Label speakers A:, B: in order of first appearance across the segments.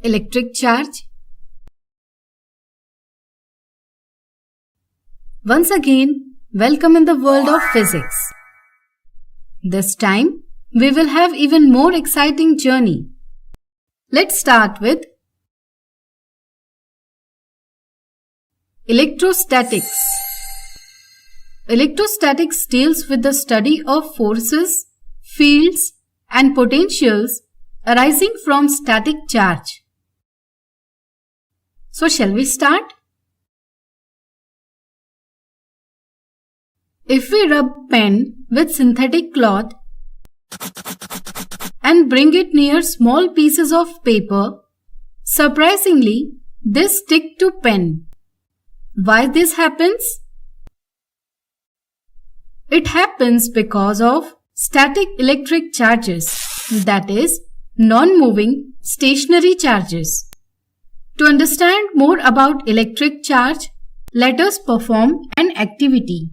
A: electric charge. Once again, welcome in the world of physics. This time, we will have even more exciting journey. Let's start with electrostatics. Electrostatics deals with the study of forces, fields, and potentials arising from static charge. So shall we start? If we rub pen with synthetic cloth and bring it near small pieces of paper, surprisingly, they stick to pen. Why this happens? It happens because of static electric charges, that is, non-moving stationary charges. To understand more about electric charge, let us perform an activity.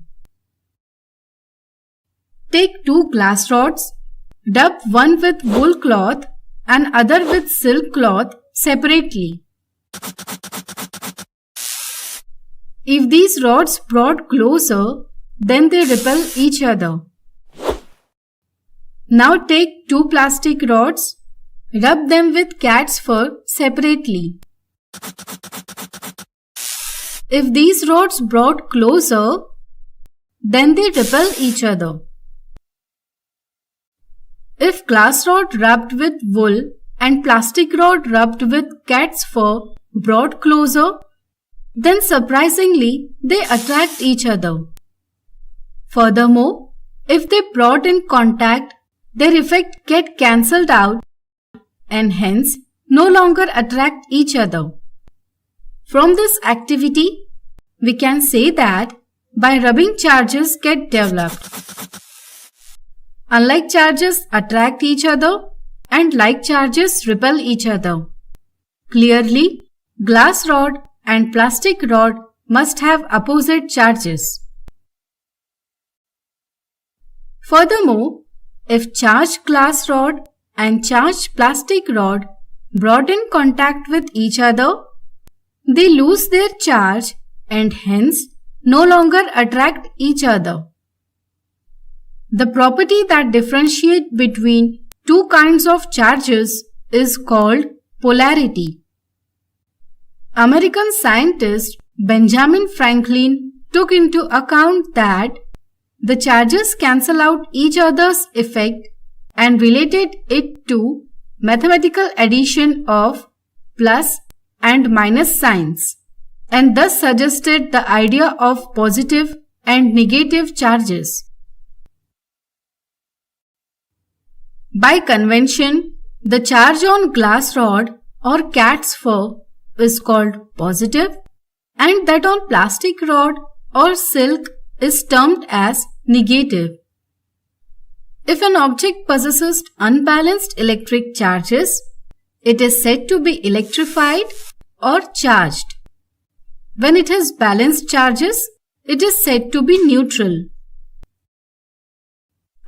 A: Take two glass rods, rub one with wool cloth and other with silk cloth separately. If these rods brought closer, then they repel each other. Now take two plastic rods, rub them with cat's fur separately. If these rods brought closer, then they repel each other. If glass rod rubbed with wool and plastic rod rubbed with cat's fur brought closer, then surprisingly they attract each other. Furthermore, if they brought in contact, their effect get cancelled out and hence no longer attract each other. From this activity, we can say that by rubbing charges get developed. Unlike charges attract each other and like charges repel each other. Clearly, glass rod and plastic rod must have opposite charges. Furthermore, if charged glass rod and charged plastic rod brought in contact with each other, they lose their charge and hence no longer attract each other. The property that differentiates between two kinds of charges is called polarity. American scientist Benjamin Franklin took into account that the charges cancel out each other's effect and related it to mathematical addition of plus and minus signs, and thus suggested the idea of positive and negative charges. By convention, the charge on glass rod or cat's fur is called positive and that on plastic rod or silk is termed as negative. If an object possesses unbalanced electric charges, it is said to be electrified or charged. When it has balanced charges, it is said to be neutral.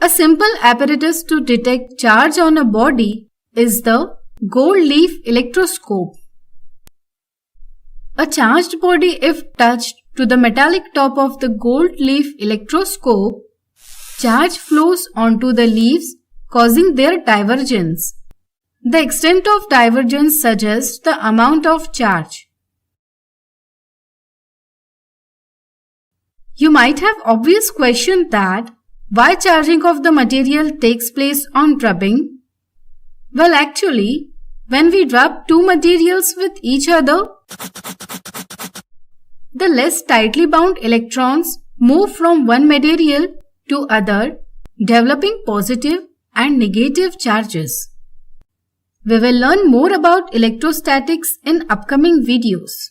A: A simple apparatus to detect charge on a body is the gold leaf electroscope. A charged body, if touched to the metallic top of the gold leaf electroscope, charge flows onto the leaves, causing their divergence. The extent of divergence suggests the amount of charge. You might have obvious question that why charging of the material takes place on rubbing? Well, actually, when we rub two materials with each other, the less tightly bound electrons move from one material to other, developing positive and negative charges. We will learn more about electrostatics in upcoming videos.